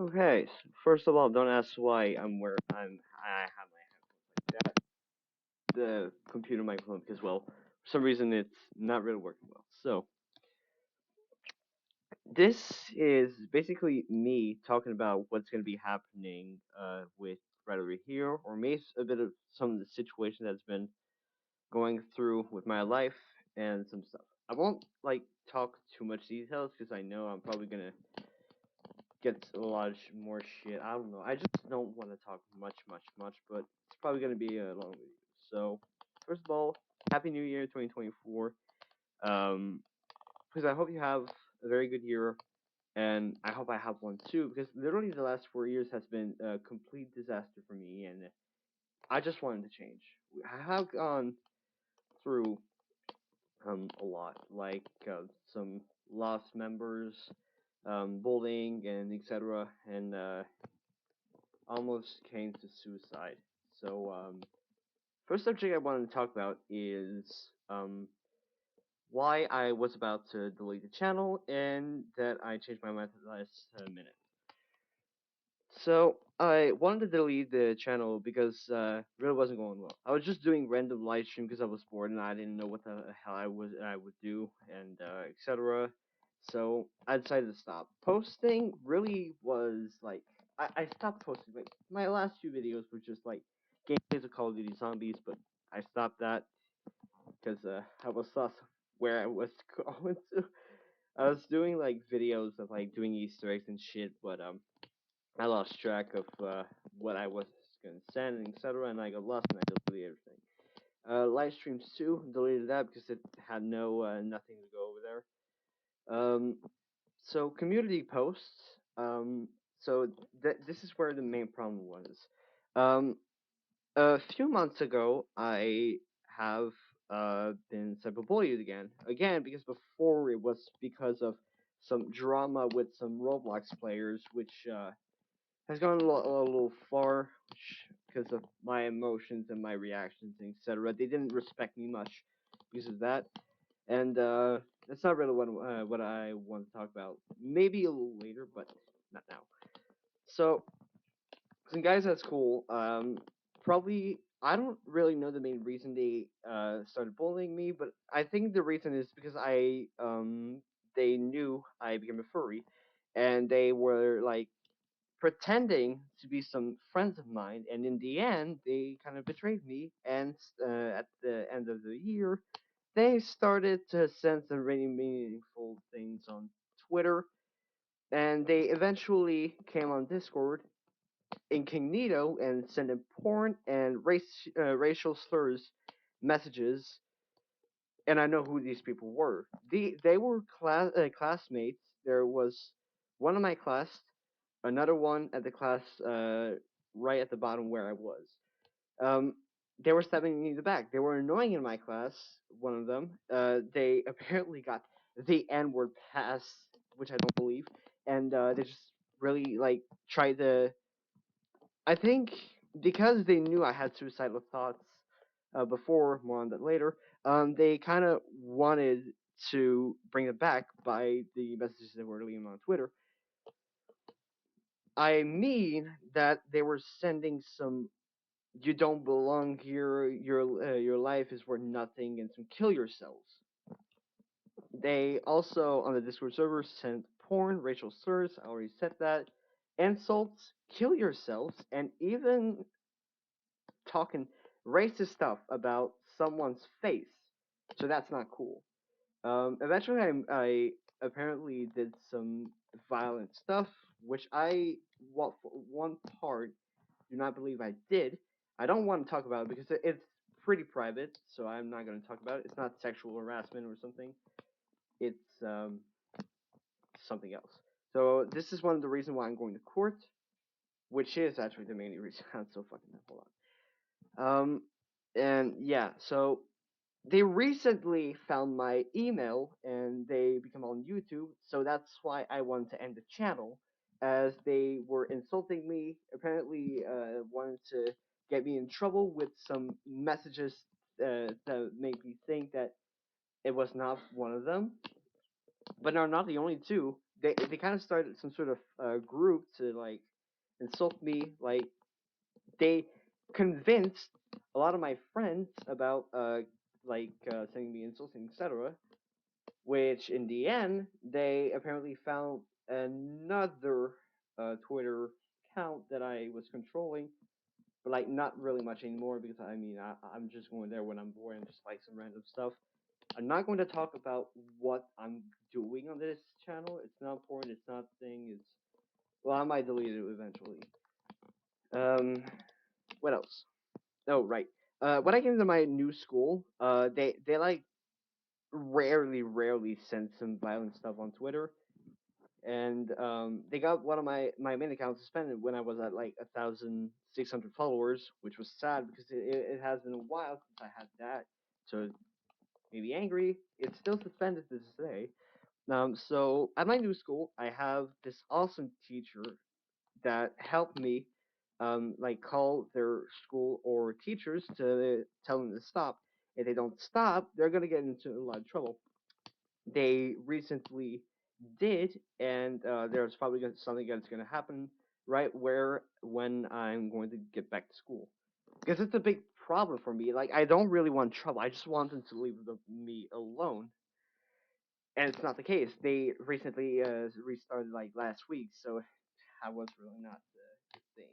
Okay, first of all, don't ask why I have my headphones like that. The computer microphone, because well, for some reason it's not really working well. So this is basically me talking about what's going to be happening with right over here, or maybe a bit of some of the situation that's been going through with my life and some stuff. I won't like talk too much details because I know I'm probably gonna get a lot of more shit. I don't know. I just don't want to talk much, but it's probably gonna be a long video. So first of all, Happy New Year, 2024. Um, because I hope you have a very good year, and I hope I have one too. Because literally the last 4 years has been a complete disaster for me, and I just wanted to change. I have gone through a lot, like some lost members, bullying, and etc. And almost came to suicide. So, first subject I wanted to talk about is why I was about to delete the channel and that I changed my mind at the last minute. So I wanted to delete the channel because really wasn't going well. I was just doing random live stream because I was bored and I didn't know what the hell I would do and etc. So I decided to stop. Posting really was like I stopped posting. Like my last few videos were just like gameplays of Call of Duty Zombies, but I stopped that because I was lost where I was going to. I was doing like videos of like doing Easter eggs and shit, but I lost track of what I was gonna send and etc. And I got lost and I deleted everything. Live streams too, deleted that because it had no nothing to go over there. Um, so community posts. So this is where the main problem was. Um, a few months ago, I have been cyberbullied again because before it was because of some drama with some Roblox players, which has gone a little far because of my emotions and my reactions, etc. They didn't respect me much because of that, and that's not really what I want to talk about. Maybe a little later, but not now. So, some guys at school, probably I don't really know the main reason they started bullying me, but I think the reason is because they knew I became a furry, and they were like pretending to be some friends of mine, and in the end, they kind of betrayed me. And at the end of the year, they started to send some really meaningful things on Twitter, and they eventually came on Discord incognito and sent in porn and racial slurs messages. And I know who these people were. They were classmates. There was one in my class, another one at the class right at the bottom where I was. Um, they were stabbing me in the back. They were annoying in my class. One of them. They apparently got the N word pass, which I don't believe, and they just really like tried to. I think because they knew I had suicidal thoughts before, more on that later. They kind of wanted to bring it back by the messages that were leaving on Twitter. I mean that they were sending some "you don't belong here, your life is worth nothing" and some "kill yourselves." They also on the Discord server sent porn, racial slurs. I already said that. Insults, "kill yourselves," and even talking racist stuff about someone's face. So that's not cool. Eventually, I apparently did some violent stuff, which well, for one part, do not believe I did. I don't want to talk about it because it's pretty private, so I'm not going to talk about it. It's not sexual harassment or something. It's something else. So this is one of the reasons why I'm going to court, which is actually the main reason I'm so fucking hold on. And yeah, so they recently found my email and they become on YouTube, so that's why I wanted to end the channel, as they were insulting me. Apparently, wanted to get me in trouble with some messages that made me think that it was not one of them. but they're not the only two. They kind of started some sort of group to like insult me. Like they convinced a lot of my friends about sending me insults and etc. Which in the end they apparently found another Twitter account that I was controlling, but like not really much anymore because I mean I'm just going there when I'm bored and just like some random stuff. I'm not going to talk about what I'm doing on this channel. It's not important. It's not thing. It's well, I might delete it eventually. Um, what else? Oh, right. When I came to my new school, they like rarely send some violent stuff on Twitter, and they got one of my main accounts suspended when I was at like 1,600 followers, which was sad because it has been a while since I had that. So maybe angry. It's still suspended to this day. So at my new school, I have this awesome teacher that helped me, like call their school or teachers to tell them to stop. If they don't stop, they're gonna get into a lot of trouble. They recently did, and there's probably something that's gonna happen right where when I'm going to get back to school. Because it's a big problem for me. Like I don't really want trouble. I just want them to leave me alone, and it's not the case. They recently restarted like last week, so I was really not the thing.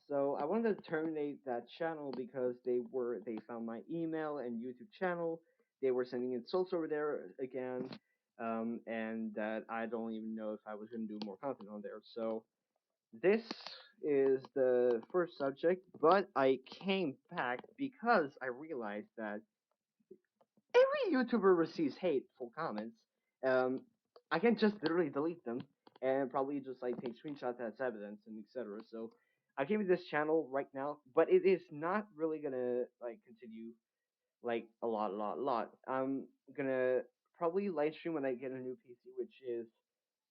So I wanted to terminate that channel because they found my email and YouTube channel. They were sending insults over there again, and that I don't even know if I was going to do more content on there. So this is the first subject, but I came back because I realized that every YouTuber receives hateful comments. Um, I can just literally delete them and probably just like take screenshots as evidence and etc. So I gave you this channel right now, but it is not really gonna like continue like a lot. I'm gonna probably live stream when I get a new PC, which is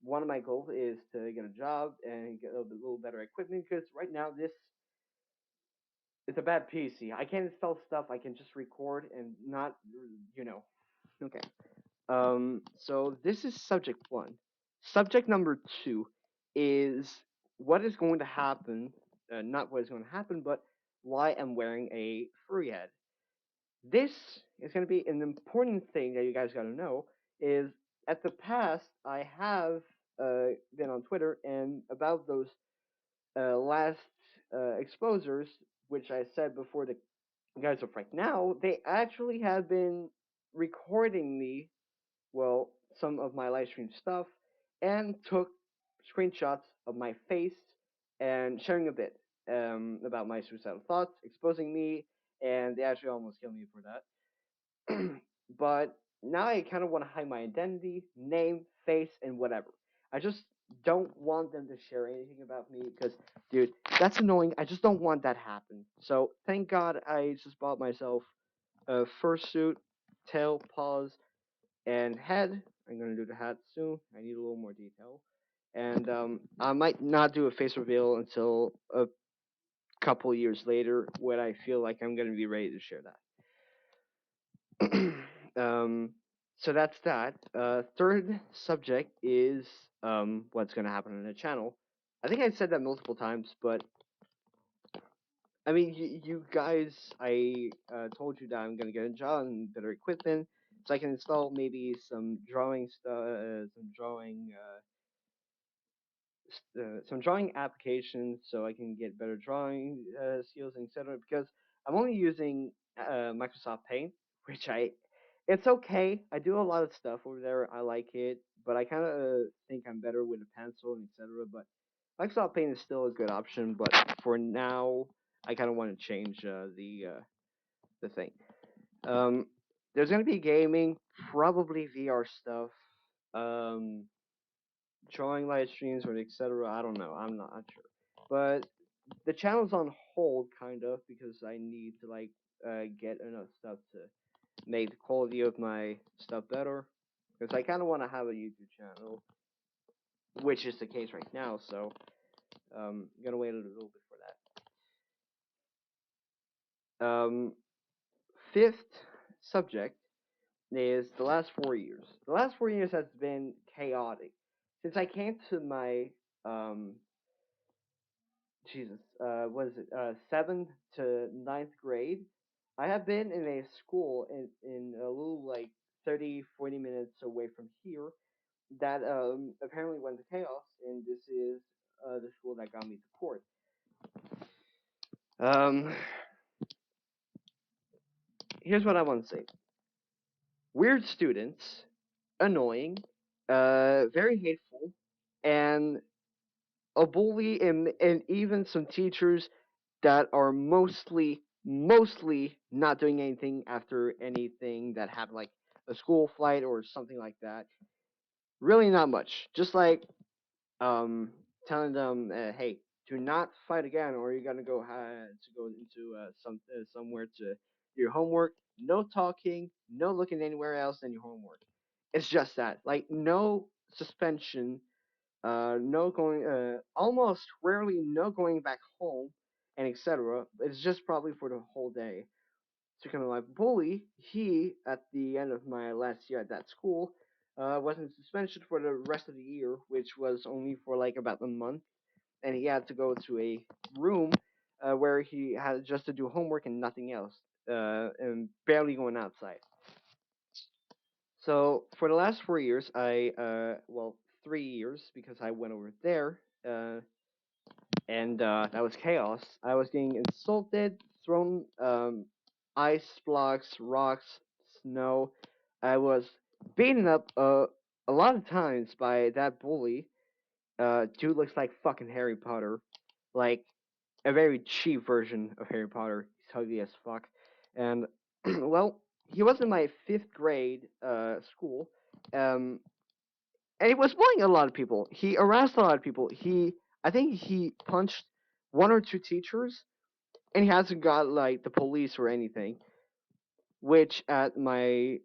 one of my goals is to get a job and get a little better equipment because right now this is a bad PC. I can't install stuff. I can just record and not, Okay. So this is subject one. Subject number two is what is going to happen, not what is going to happen, but why I'm wearing a furry head. This is going to be an important thing that you guys got to know is at the past, I have been on Twitter and about those last exposures, which I said before the guys are right now, they actually have been recording me well, some of my live stream stuff and took screenshots of my face and sharing a bit about my suicidal thoughts, exposing me, and they actually almost killed me for that. But now I kind of want to hide my identity, name, face, and whatever. I just don't want them to share anything about me because, dude, that's annoying. I just don't want that to happen. So thank God I just bought myself a fursuit, tail, paws, and head. I'm gonna do the head soon. I need a little more detail. And I might not do a face reveal until a couple years later when I feel like I'm gonna be ready to share that. So that's that. Third subject is what's gonna happen on the channel. I think I said that multiple times, but I mean, you guys, I told you that I'm gonna get a job and better equipment, so I can install maybe some drawing stuff, some drawing applications, so I can get better drawing skills, etc. Because I'm only using Microsoft Paint, which it's okay. I do a lot of stuff over there. I like it, but I kind of think I'm better with a pencil and etc. But Microsoft Paint is still a good option, but for now, I kind of want to change the thing. Um, there's gonna be gaming, probably VR stuff, um, drawing live streams or etc. I don't know. I'm not sure, but the channel's on hold kind of because I need to like get enough stuff to make the quality of my stuff better. Because I kind of want to have a YouTube channel, which is the case right now. So I'm gonna wait a little bit for that. Fifth subject is the last 4 years. The last 4 years has been chaotic. Since I came to my Jesus, what is it? Seventh to ninth grade. I have been in a school in a little like 30, 40 minutes away from here that apparently went to chaos, and this is the school that got me to court. Um, Here's what I want to say: weird students, annoying, very hateful, and a bully, and even some teachers that are mostly not doing anything after anything that happened, like a school fight or something like that. Really, not much. Just like telling them, hey, do not fight again, or you're gonna go into somewhere to do your homework. No talking, no looking anywhere else than your homework. It's just that, like, no suspension, no going, almost rarely no going back home, and etc. It's just probably for the whole day. So kind of like bully, he at the end of my last year at that school, was in suspension for the rest of the year, which was only for like about a month, and he had to go to a room where he had just to do homework and nothing else, and barely going outside. So for the last 4 years, well, 3 years because I went over there, and that was chaos. I was getting insulted, thrown ice blocks, rocks, snow. I was beaten up a lot of times by that bully. Dude looks like fucking Harry Potter, like a very cheap version of Harry Potter. He's ugly as fuck, and well, he was in my fifth grade school. Um, and he was bullying a lot of people. He harassed a lot of people. I think he punched one or two teachers, and he hasn't got like the police or anything. Which at my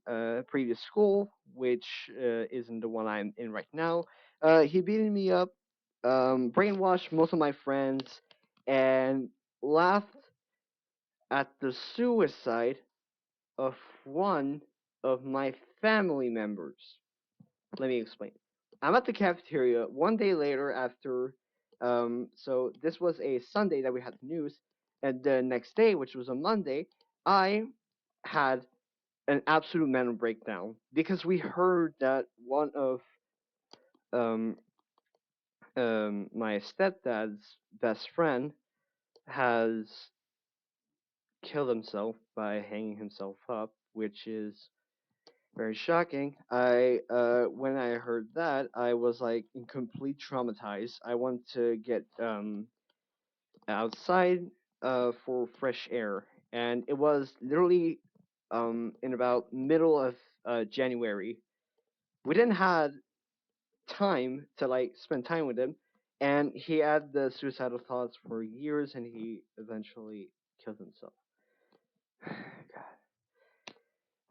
previous school, which isn't the one I'm in right now, he beating me up, brainwashed most of my friends, and laughed at the suicide of one of my family members. Let me explain. I'm at the cafeteria one day later after. So this was a Sunday that we had the news, and the next day, which was a Monday, I had an absolute mental breakdown because we heard that one of um, my stepdad's best friend has killed himself by hanging himself up, which is very shocking. When I heard that, I was like in complete traumatized. I wanted to get outside for fresh air, and it was literally in about middle of January. We didn't had time to like spend time with him, and he had the suicidal thoughts for years, and he eventually killed himself.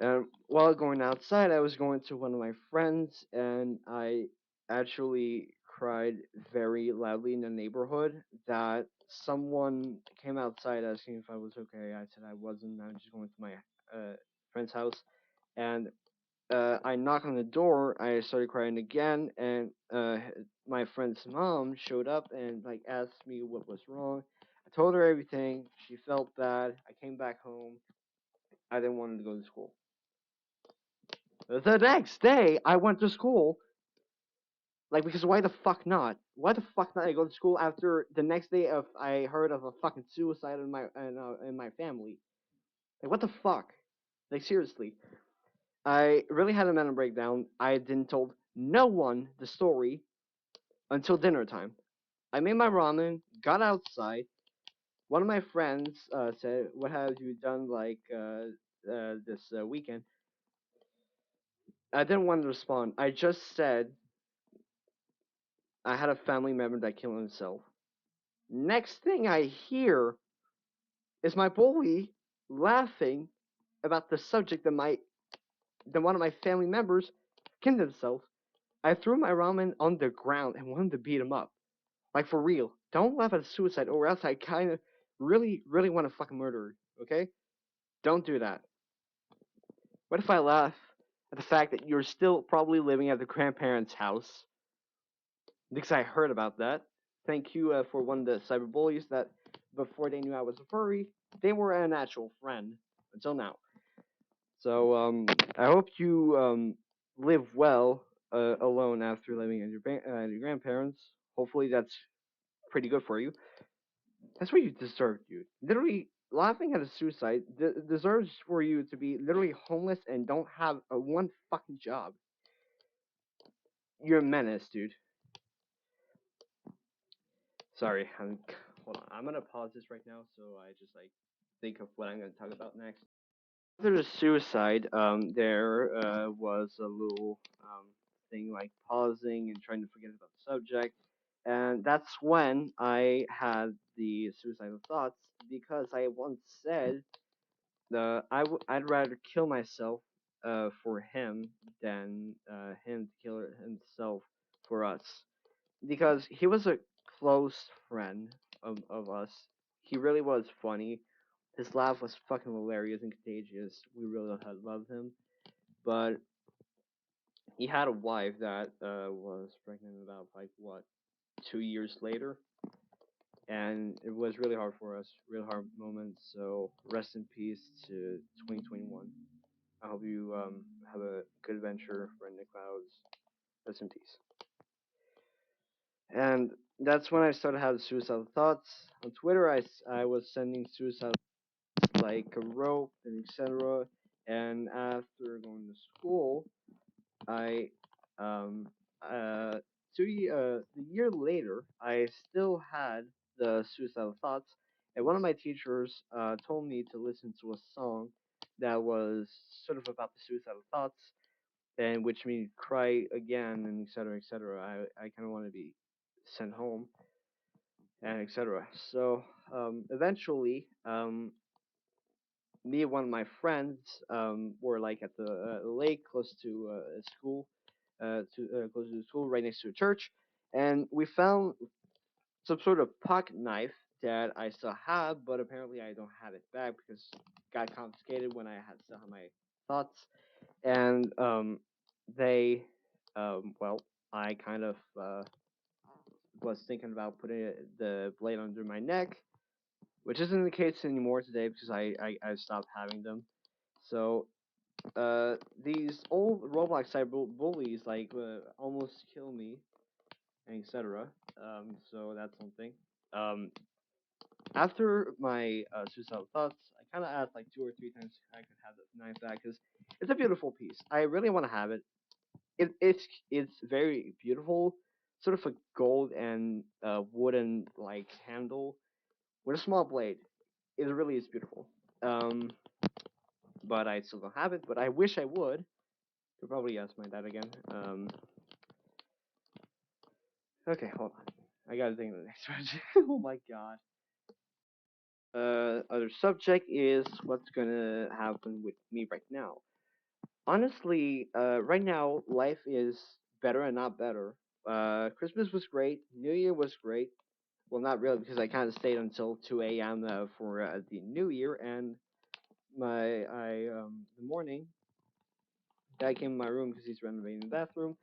God. While going outside, I was going to one of my friends, and I actually cried very loudly in the neighborhood that someone came outside asking if I was okay. I said I wasn't. I was just going to my friend's house, and I knocked on the door. I started crying again, and my friend's mom showed up and like asked me what was wrong. I told her everything. She felt bad. I came back home. I didn't want to go to school. The next day, I went to school. Like, because why the fuck not? Why the fuck not? I go to school after the next day of I heard of a fucking suicide in my family. Like, what the fuck? Like, seriously. I really had a mental breakdown. I didn't told no one the story until dinner time. I made my ramen, got outside. One of my friends said, "What have you done like this weekend?" I didn't want to respond. I just said I had a family member that killed himself. Next thing I hear is my bully laughing about the subject that one of my family members killed himself. I threw my ramen on the ground and wanted to beat him up. Like, for real. Don't laugh at suicide, or else I kind of really want to fucking murder her, okay? Don't do that. What if I laugh? the fact that you're still probably living at the grandparents' house, because I heard about that. Thank you for one of the cyberbullies that before they knew I was a furry, they were an actual friend until now. So I hope you live well alone after living at your grandparents. Hopefully that's pretty good for you. That's what you deserve, dude. Literally, laughing at a suicide deserves for you to be literally homeless and don't have a one fucking job. You're a menace, dude. Sorry, hold on. I'm gonna pause this right now so I just like think of what I'm gonna talk about next. After the suicide, there was a little thing like pausing and trying to forget about the subject, and that's when I had the suicidal thoughts because I once said I'd rather kill myself for him than him to kill himself for us because he was a close friend of us. He really was funny. His laugh was fucking hilarious and contagious. We really had loved him. But he had a wife that was pregnant about like what 2 years later, and it was really hard for us, real hard moments. So rest in peace to 2021. I hope you have a good adventure, friend in the clouds. Rest in peace. And that's when I started having suicidal thoughts. On Twitter, I was sending suicidal like a rope and etc. And after going to school, I um the year later, I still had the suicidal thoughts, and one of my teachers told me to listen to a song that was sort of about the suicidal thoughts, and which made me cry again and etc. etc. I kind of want to be sent home and etc. So eventually, me and one of my friends were like at the lake close to a school, close to the school, right next to a church, and we found some sort of pocket knife that I still have, but apparently I don't have it back because it got confiscated when I had still have my thoughts, and they, well, I kind of was thinking about putting the blade under my neck, which isn't the case anymore today because I stopped having them. So these old Roblox cyber bullies like almost kill me, and etc. So that's something. Um, After my suicidal thoughts, I kind of asked like 2 or 3 times if I could have the knife back because it's a beautiful piece. I really want to have it. It's very beautiful, sort of a gold and wooden like handle with a small blade. It really is beautiful. But I still don't have it. But I wish I would. Could probably ask my dad again. Okay, hold on. I gotta think of the next subject. Oh my god. Other subject is what's gonna happen with me right now. Honestly, right now life is better and not better. Christmas was great. New Year was great. Well, not really because I kind of stayed until 2 a.m. For the New Year, and the morning guy came in my room because he's renovating the bathroom.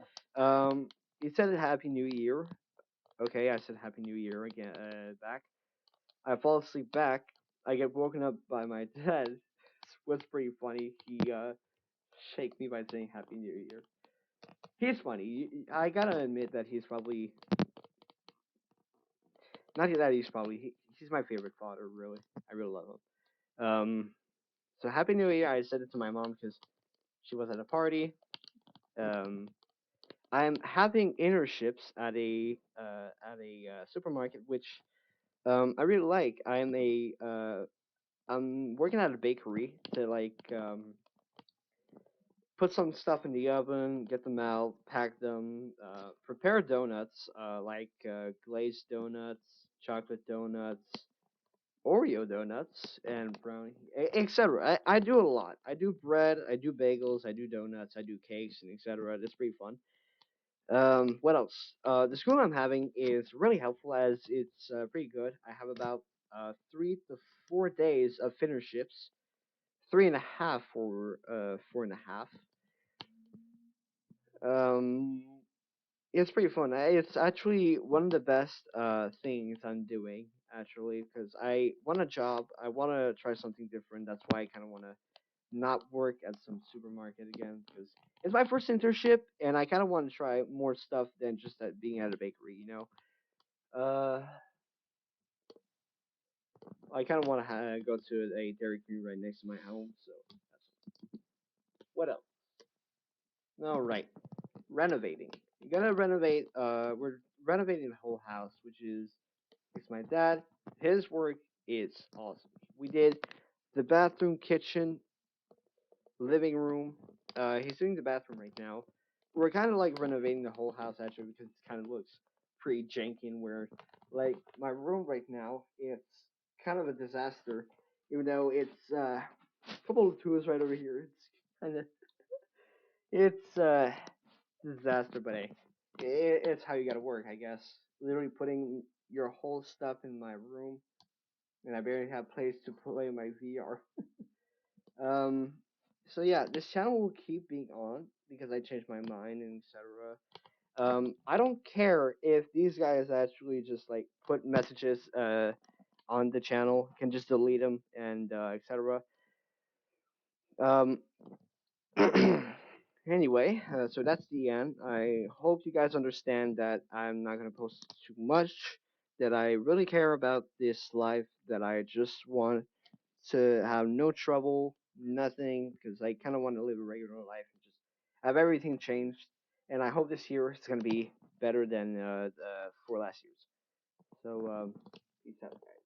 He said Happy New Year. Okay, I said Happy New Year again back. I fall asleep back. I get woken up by my dad. What's pretty funny. He shake me by saying Happy New Year. He's funny. I gotta admit that he's probably not that he's probably he's my favorite father. Really, I really love him. So Happy New Year. I said it to my mom because she was at a party. Um, I'm having internships at a supermarket, which I really like. I'm working at a bakery to like put some stuff in the oven, get them out, pack them, prepare donuts like glazed donuts, chocolate donuts, Oreo donuts, and brownie, etc. I do it a lot. I do bread, I do bagels, I do donuts, I do cakes, and etc. That's pretty fun. What else? The school I'm having is really helpful as it's pretty good. I have about 3 to 4 days of internships, 3.5 for 4.5. Um, it's pretty fun. It's actually one of the best things I'm doing actually because I want a job. I want to try something different. That's why I kind of want to not work at some supermarket again because it's my first internship and I kind of want to try more stuff than just at being at a bakery. Uh, I kind of want to go to a Dairy Queen right next to my home. So what else? All right, renovating. We're gonna renovate. We're renovating the whole house, which is it's my dad. His work is awesome. We did the bathroom, kitchen, living room. He's doing the bathroom right now. We're kind of like renovating the whole house actually because it kind of looks pretty janky and weird. Like my room right now, it's kind of a disaster. Even though it's a couple of tools right over here. It's kind of it's disaster, but hey, it's how you gotta work, I guess. Literally putting your whole stuff in my room, and I barely have place to play my VR. Um, so yeah, this channel will keep being on because I changed my mind and etc. I don't care if these guys actually just like put messages on the channel, can just delete them and etc. Um, anyway, so that's the end. I hope you guys understand that I'm not gonna post too much. That I really care about this life. That I just want to have no trouble, nothing, because I kind of want to live a regular life and just have everything changed. And I hope this year is gonna be better than the four last years. So peace out, guys.